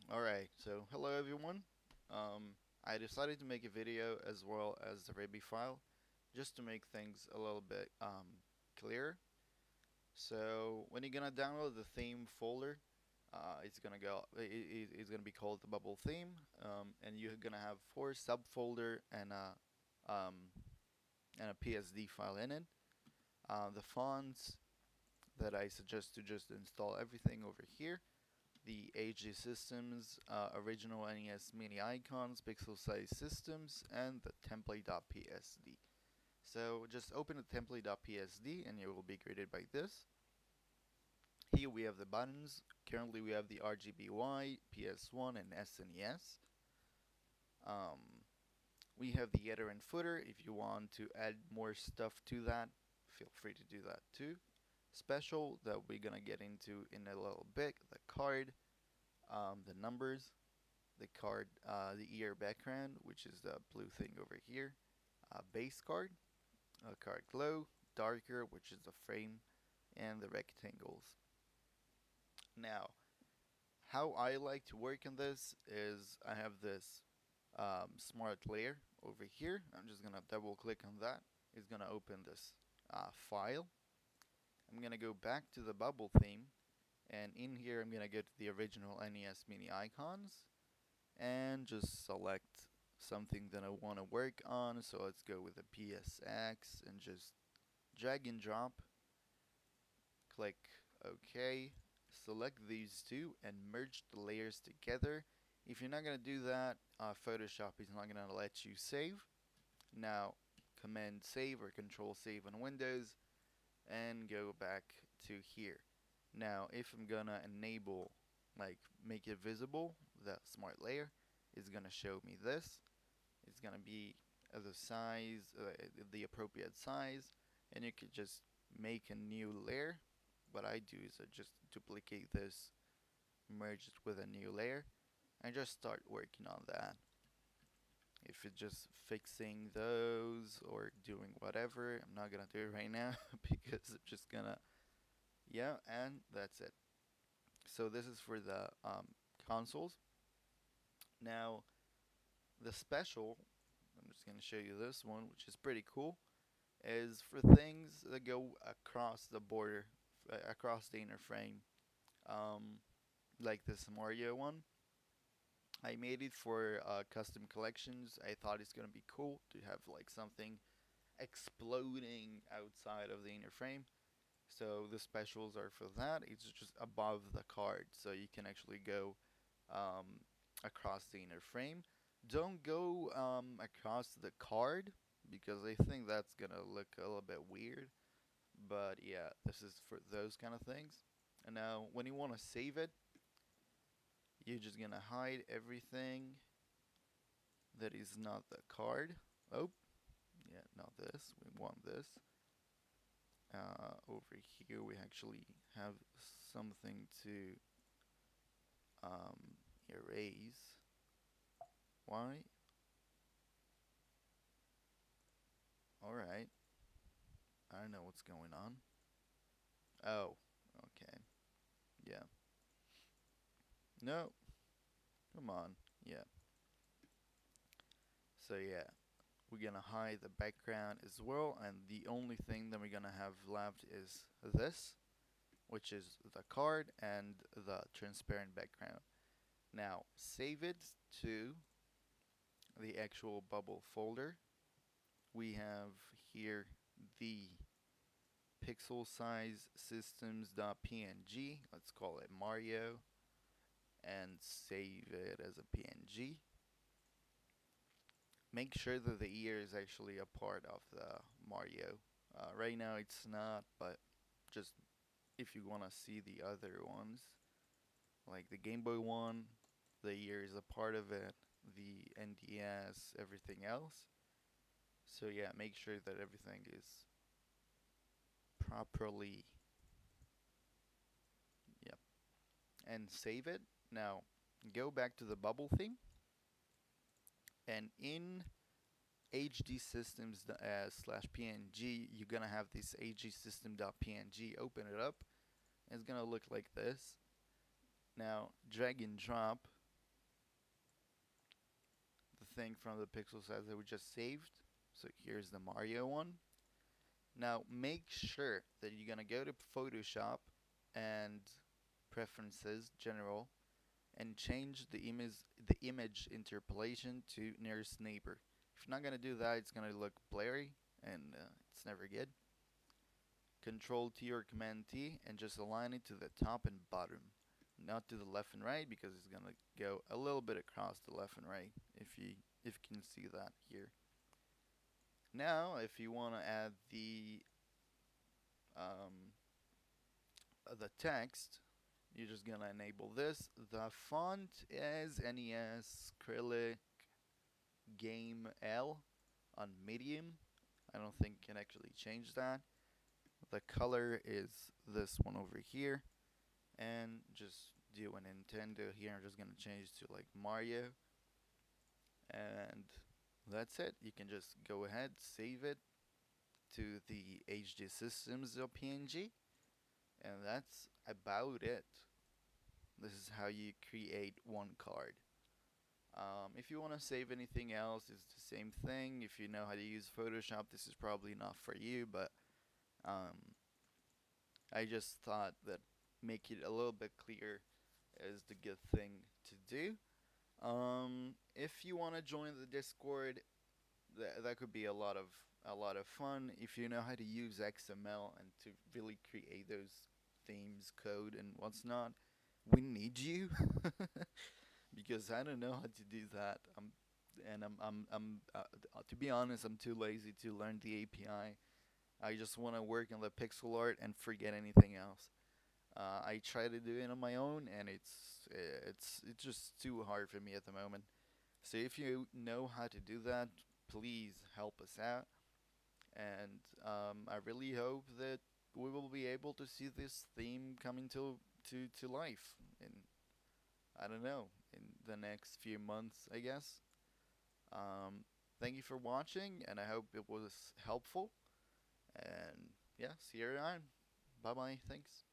Alright, so hello everyone. I decided to make a video as well as the Retropie file just to make things a little bit clearer. So when you're gonna download the theme folder, it's gonna be called the bubble theme, and you're gonna have four subfolder um, and a PSD file in it. The fonts that I suggest to just install everything over here. The HD systems, original NES mini icons, pixel size systems, and the template.psd. So just open the template.psd and you will be greeted by this. Here we have the buttons. Currently we have the RGBY, PS1, and SNES. Um, we have the header and footer. If you want to add more stuff to that, feel free to do that too. Special that we're gonna get into in a little bit. The card, the numbers, the card, the ear background, which is the blue thing over here, base card, card glow, darker, which is the frame, and the rectangles. Now, how I like to work on this is I have this smart layer over here. I'm just gonna double click on that. It's gonna open this file. I'm gonna go back to the bubble theme, and in here I'm gonna go to the original NES mini icons and just select something that I want to work on. So let's go with the PSX and just drag and drop, click OK, select these two and merge the layers together. If you're not going to do that, Photoshop is not going to let you save. Now, Command Save or Control Save on Windows and go back to here. Now, if I'm gonna enable, like, make it visible, the smart layer is gonna show me this. It's gonna be the size, the appropriate size, and you could just make a new layer. What I do is I just duplicate this, merge it with a new layer, and just start working on that. If it's just fixing those or doing whatever, I'm not gonna do it right now because I'm just gonna, yeah, and that's it. So this is for the consoles. Now, the special, I'm just going to show you this one, which is pretty cool, is for things that go across the border, across the inner frame, um, like this Mario one. I made it for custom collections. I thought it's going to be cool to have like something exploding outside of the inner frame. So the specials are for that. It's just above the card, so you can actually go across the inner frame. Don't go across the card because I think that's gonna look a little bit weird. But yeah, this is for those kind of things. And now, when you want to save it, you're just gonna hide everything that is not the card. Oh, yeah, not this. We want this. Over here, we actually have something to erase. Why? Alright. I don't know what's going on. Oh, okay. Yeah. No, come on. Yeah. So yeah, we're gonna hide the background as well, and the only thing that we're gonna have left is this, which is the card and the transparent background. Now, save it to the actual bubble folder. We have here the pixel size systems.png. Let's call it Mario and save it as a PNG. Make sure that the ear is actually a part of the Mario. Right now it's not, but just if you want to see the other ones, like the Game Boy one, the ear is a part of it, the NDS, everything else. So yeah, make sure that everything is properly, yep, and save it. Now, go back to the bubble theme, and in HD systems slash PNG, you're gonna have this HD system.png. Open it up, and it's gonna look like this. Now, drag and drop. thing from the pixel size that we just saved. So here's the Mario one. Now make sure that you're gonna go to Photoshop and Preferences, General, and change the image interpolation to nearest neighbor. If you're not gonna do that, it's gonna look blurry and it's never good. Control T or Command T and just align it to the top and bottom, not to the left and right, because it's gonna go a little bit across the left and right. If you can see that here. Now, if you want to add um, the text, you're just gonna enable this. The font is NES Acrylic Game L on medium. I don't think you can actually change that. The color is this one over here, and just do a Nintendo here. I'm just gonna change to like Mario, and that's it. You can just go ahead, save it to the HD systems or PNG, and that's about it. This is how you create one card. If you want to save anything else, it's the same thing. If you know how to use Photoshop, this is probably not for you, but um, I just thought that make it a little bit clearer is the good thing to do. If you want to join the Discord, that could be a lot of fun if you know how to use XML and to really create those themes, code, and what's not. We need you because I don't know how to do that. To be honest, I'm too lazy to learn the API. I just want to work on the pixel art and forget anything else. I try to do it on my own, and it's just too hard for me at the moment. So if you know how to do that, please help us out. And I really hope that we will be able to see this theme coming to life in, I don't know, in the next few months, I guess. Thank you for watching, and I hope it was helpful. And yeah, see you around. Bye bye. Thanks.